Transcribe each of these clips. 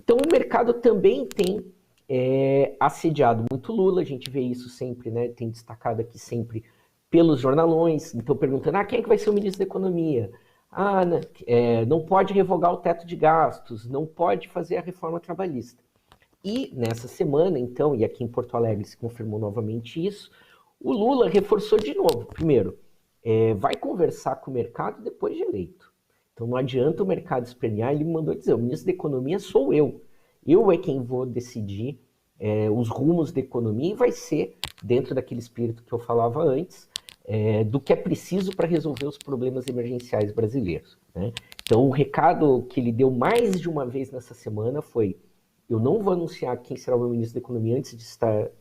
Então o mercado também tem assediado muito Lula, a gente vê isso sempre, né? Tem destacado aqui sempre pelos jornalões, então perguntando, quem é que vai ser o ministro da Economia? Não pode revogar o teto de gastos, não pode fazer a reforma trabalhista. E nessa semana, então, e aqui em Porto Alegre se confirmou novamente isso, o Lula reforçou de novo. Primeiro, vai conversar com o mercado depois de eleito. Então não adianta o mercado espernear, ele me mandou dizer, o ministro da Economia sou eu. Eu é quem vou decidir os rumos da economia e vai ser, dentro daquele espírito que eu falava antes, do que é preciso para resolver os problemas emergenciais brasileiros, né? Então o recado que ele deu mais de uma vez nessa semana foi: eu não vou anunciar quem será o meu ministro da Economia antes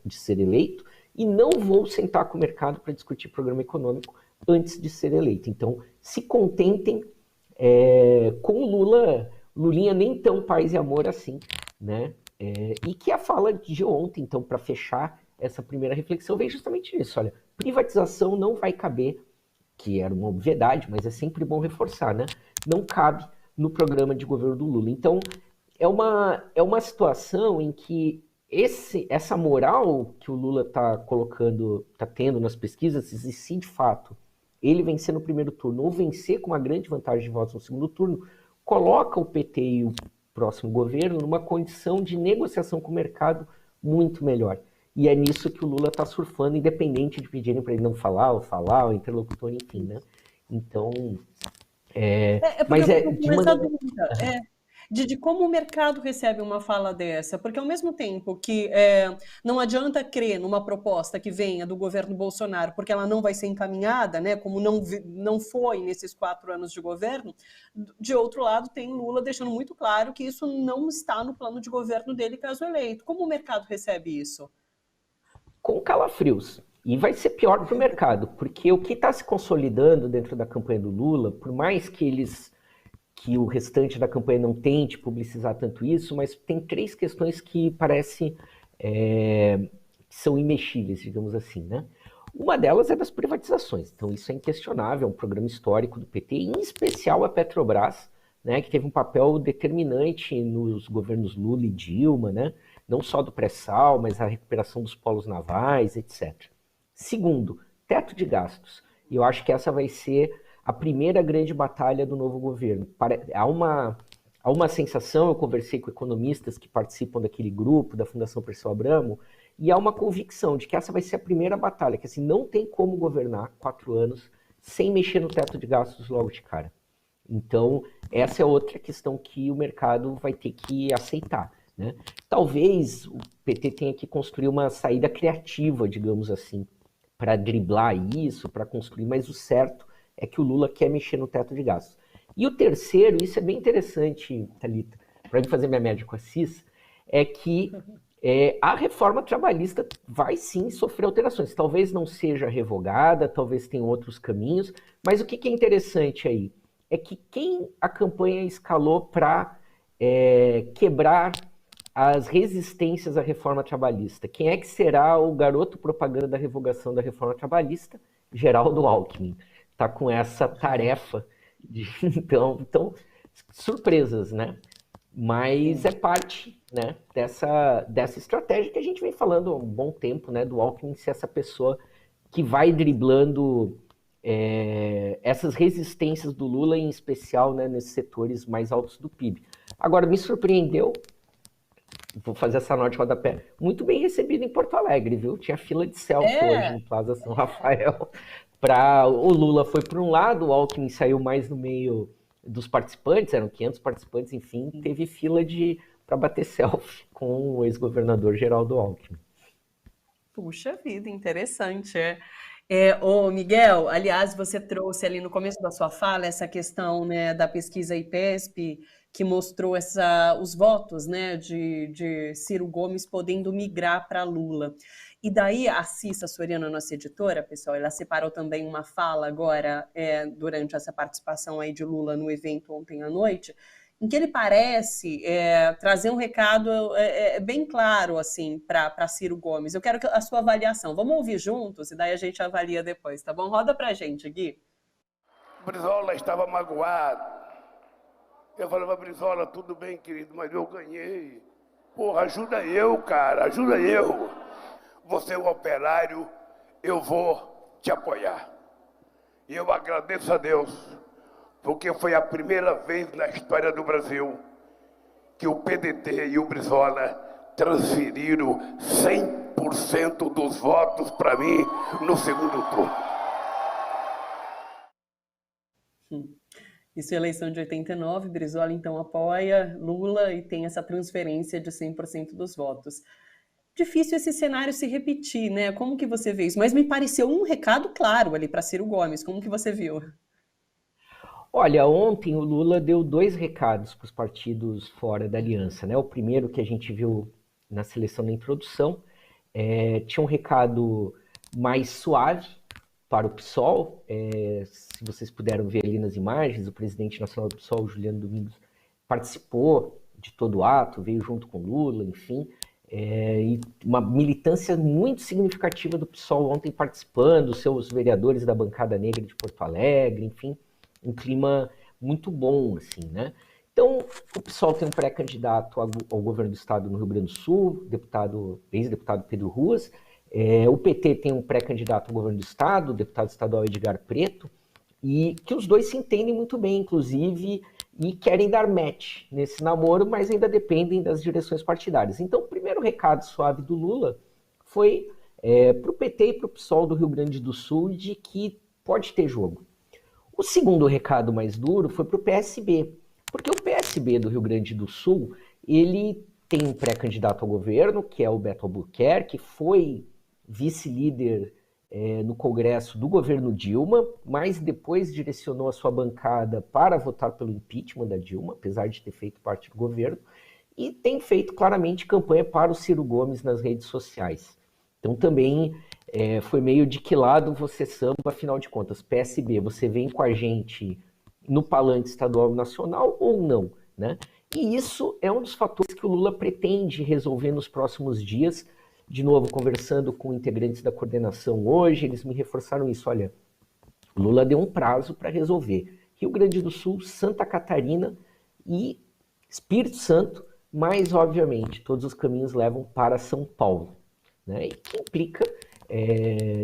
de ser eleito e não vou sentar com o mercado para discutir programa econômico antes de ser eleito. Então se contentem com o Lula, Lulinha nem tão paz e amor assim, né? E que a fala de ontem, então, para fechar essa primeira reflexão, vem justamente nisso. Olha, privatização não vai caber, que era uma obviedade, mas é sempre bom reforçar, né? Não cabe no programa de governo do Lula. Então, é uma situação em que essa moral que o Lula está colocando, está tendo nas pesquisas, se de fato ele vencer no primeiro turno ou vencer com uma grande vantagem de votos no segundo turno, coloca o PT e o próximo governo numa condição de negociação com o mercado muito melhor. E é nisso que o Lula está surfando, independente de pedirem para ele não falar, o interlocutor, enfim, né? Então, mas de maneira... De como o mercado recebe uma fala dessa, porque ao mesmo tempo que não adianta crer numa proposta que venha do governo Bolsonaro, porque ela não vai ser encaminhada, né, como não foi nesses 4 anos de governo, de outro lado tem Lula deixando muito claro que isso não está no plano de governo dele caso eleito. Como o mercado recebe isso? Com calafrios. E vai ser pior para o mercado, porque o que está se consolidando dentro da campanha do Lula, por mais que o restante da campanha não tente publicizar tanto isso, mas tem 3 questões que parece são imexíveis, digamos assim, né? Uma delas é das privatizações, então isso é inquestionável, é um programa histórico do PT, em especial a Petrobras, né, que teve um papel determinante nos governos Lula e Dilma, né, não só do pré-sal, mas a recuperação dos polos navais, etc. Segundo, teto de gastos, e eu acho que essa vai ser a primeira grande batalha do novo governo. Há uma sensação, eu conversei com economistas que participam daquele grupo, da Fundação Perseu Abramo, e há uma convicção de que essa vai ser a primeira batalha, que assim, não tem como governar 4 anos sem mexer no teto de gastos logo de cara. Então, essa é outra questão que o mercado vai ter que aceitar, né? Talvez o PT tenha que construir uma saída criativa, digamos assim, para driblar isso, para construir, mas o certo é que o Lula quer mexer no teto de gastos. E o terceiro, isso é bem interessante, Thalita, para mim fazer minha média com a CIS, é que a reforma trabalhista vai sim sofrer alterações. Talvez não seja revogada, talvez tenha outros caminhos, mas o que é interessante aí é que quem a campanha escalou para quebrar as resistências à reforma trabalhista, quem é que será o garoto propaganda da revogação da reforma trabalhista? Geraldo Alckmin. Está com essa tarefa de, então, surpresas, né? Mas é parte, né, dessa estratégia que a gente vem falando há um bom tempo, né, do Alckmin ser essa pessoa que vai driblando essas resistências do Lula, em especial, né, nesses setores mais altos do PIB. Agora, me surpreendeu, vou fazer essa nota de rodapé, muito bem recebido em Porto Alegre, viu? Tinha fila de selfie hoje no Plaza São Rafael. O Lula foi para um lado, o Alckmin saiu mais no meio dos participantes, eram 500 participantes, enfim, teve fila para bater selfie com o ex-governador Geraldo Alckmin. Puxa vida, interessante. Ô Miguel, aliás, você trouxe ali no começo da sua fala essa questão, né, da pesquisa IPESP, que mostrou os votos, né, de Ciro Gomes podendo migrar para Lula. E daí a Cissa Soriano, nossa editora, pessoal, ela separou também uma fala agora, durante essa participação aí de Lula no evento ontem à noite, em que ele parece trazer um recado bem claro assim, para Ciro Gomes. Eu quero a sua avaliação. Vamos ouvir juntos e daí a gente avalia depois, tá bom? Roda para a gente, Gui. Brizola estava magoado Eu falava, Brizola, tudo bem, querido, mas eu ganhei. Porra, ajuda eu, cara, ajuda eu. Você é um operário, eu vou te apoiar. E eu agradeço a Deus, porque foi a primeira vez na história do Brasil que o PDT e o Brizola transferiram 100% dos votos para mim no segundo turno. Isso é a eleição de 89, Brizola então apoia Lula e tem essa transferência de 100% dos votos. Difícil esse cenário se repetir, né? Como que você vê isso? Mas me pareceu um recado claro ali para Ciro Gomes. Como que você viu? Olha, ontem o Lula deu 2 recados para os partidos fora da aliança, né? O primeiro que a gente viu na seleção da introdução, tinha um recado mais suave para o PSOL. Se vocês puderam ver ali nas imagens, o presidente nacional do PSOL, Juliano Domingos, participou de todo o ato, veio junto com Lula, enfim. E uma militância muito significativa do PSOL ontem participando, seus vereadores da bancada negra de Porto Alegre, enfim, um clima muito bom, assim, né? Então, o PSOL tem um pré-candidato ao governo do estado no Rio Grande do Sul, ex-deputado Pedro Ruas. O PT tem um pré-candidato ao governo do estado, o deputado estadual Edgar Preto, e que os dois se entendem muito bem, inclusive, e querem dar match nesse namoro, mas ainda dependem das direções partidárias. Então, o primeiro recado suave do Lula foi para o PT e para o PSOL do Rio Grande do Sul de que pode ter jogo. O segundo recado mais duro foi para o PSB, porque o PSB do Rio Grande do Sul, ele tem um pré-candidato ao governo, que é o Beto Albuquerque, que foi vice-líder no Congresso do governo Dilma, mas depois direcionou a sua bancada para votar pelo impeachment da Dilma, apesar de ter feito parte do governo, e tem feito claramente campanha para o Ciro Gomes nas redes sociais. Então também foi meio de que lado você samba, afinal de contas, PSB, você vem com a gente no palanque estadual e nacional ou não, né? E isso é um dos fatores que o Lula pretende resolver nos próximos dias. De novo, conversando com integrantes da coordenação hoje, eles me reforçaram isso. Olha, o Lula deu um prazo para resolver Rio Grande do Sul, Santa Catarina e Espírito Santo, mas, obviamente, todos os caminhos levam para São Paulo, né? E que implica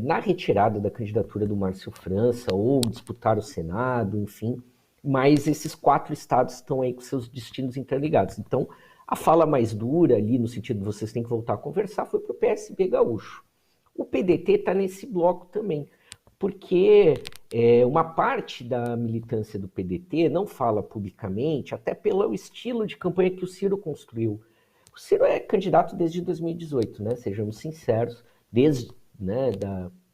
na retirada da candidatura do Márcio França ou disputar o Senado, enfim. Mas esses 4 estados estão aí com seus destinos interligados. Então, a fala mais dura ali, no sentido de vocês têm que voltar a conversar, foi para o PSB gaúcho. O PDT está nesse bloco também, porque uma parte da militância do PDT não fala publicamente, até pelo estilo de campanha que o Ciro construiu. O Ciro é candidato desde 2018, né? Sejamos sinceros, desde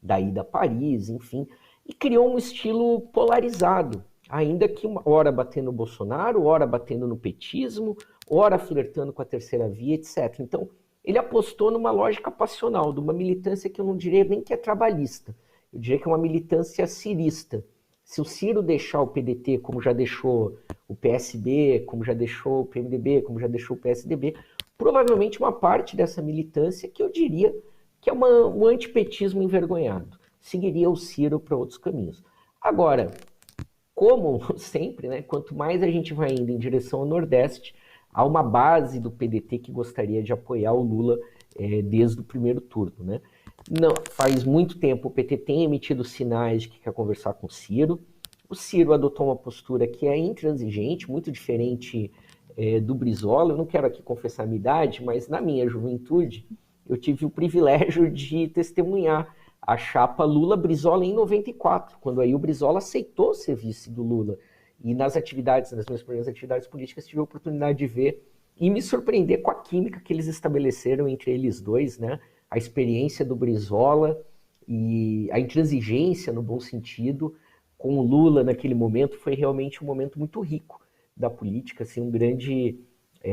da ida a Paris, enfim, e criou um estilo polarizado, ainda que uma hora batendo no Bolsonaro, hora batendo no petismo, ora flertando com a terceira via, etc. Então, ele apostou numa lógica passional, de uma militância que eu não diria nem que é trabalhista, eu diria que é uma militância cirista. Se o Ciro deixar o PDT, como já deixou o PSB, como já deixou o PMDB, como já deixou o PSDB, provavelmente uma parte dessa militância, que eu diria que é um antipetismo envergonhado, seguiria o Ciro para outros caminhos. Agora, como sempre, né, quanto mais a gente vai indo em direção ao Nordeste, há uma base do PDT que gostaria de apoiar o Lula desde o primeiro turno, né? Não, faz muito tempo o PT tem emitido sinais de que quer conversar com o Ciro. O Ciro adotou uma postura que é intransigente, muito diferente do Brizola. Eu não quero aqui confessar a minha idade, mas na minha juventude eu tive o privilégio de testemunhar a chapa Lula-Brizola em 94, quando aí o Brizola aceitou ser vice do Lula. E nas minhas primeiras atividades políticas, tive a oportunidade de ver e me surpreender com a química que eles estabeleceram entre eles dois, né? A experiência do Brizola e a intransigência, no bom sentido, com o Lula naquele momento, foi realmente um momento muito rico da política, assim, um grande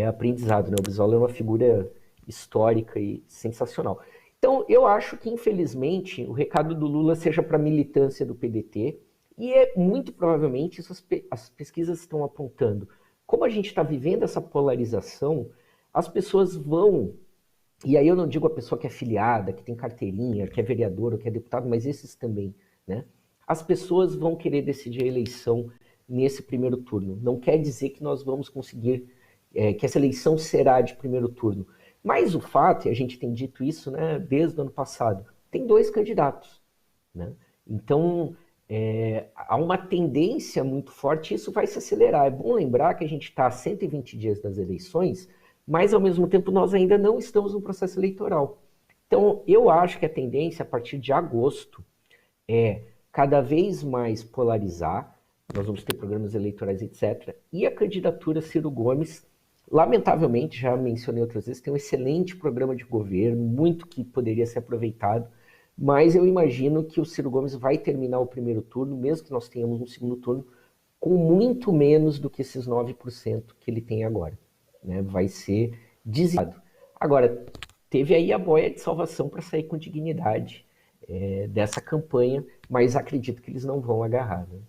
aprendizado, né? O Brizola é uma figura histórica e sensacional. Então, eu acho que, infelizmente, o recado do Lula seja para a militância do PDT, e muito provavelmente isso as pesquisas estão apontando. Como a gente está vivendo essa polarização, as pessoas vão, e aí eu não digo a pessoa que é filiada, que tem carteirinha, que é vereador ou que é deputado, mas esses também, né? As pessoas vão querer decidir a eleição nesse primeiro turno. Não quer dizer que nós vamos conseguir, que essa eleição será de primeiro turno. Mas o fato, e a gente tem dito isso, né, desde o ano passado, tem 2 candidatos, né? Então, há uma tendência muito forte, isso vai se acelerar. É bom lembrar que a gente está a 120 dias das eleições, mas ao mesmo tempo nós ainda não estamos no processo eleitoral. Então, eu acho que a tendência a partir de agosto é cada vez mais polarizar, nós vamos ter programas eleitorais, etc. E a candidatura Ciro Gomes, lamentavelmente, já mencionei outras vezes, tem um excelente programa de governo, muito que poderia ser aproveitado, mas eu imagino que o Ciro Gomes vai terminar o primeiro turno, mesmo que nós tenhamos um segundo turno, com muito menos do que esses 9% que ele tem agora, né? Vai ser dizimado. Agora, teve aí a boia de salvação para sair com dignidade dessa campanha, mas acredito que eles não vão agarrar, né?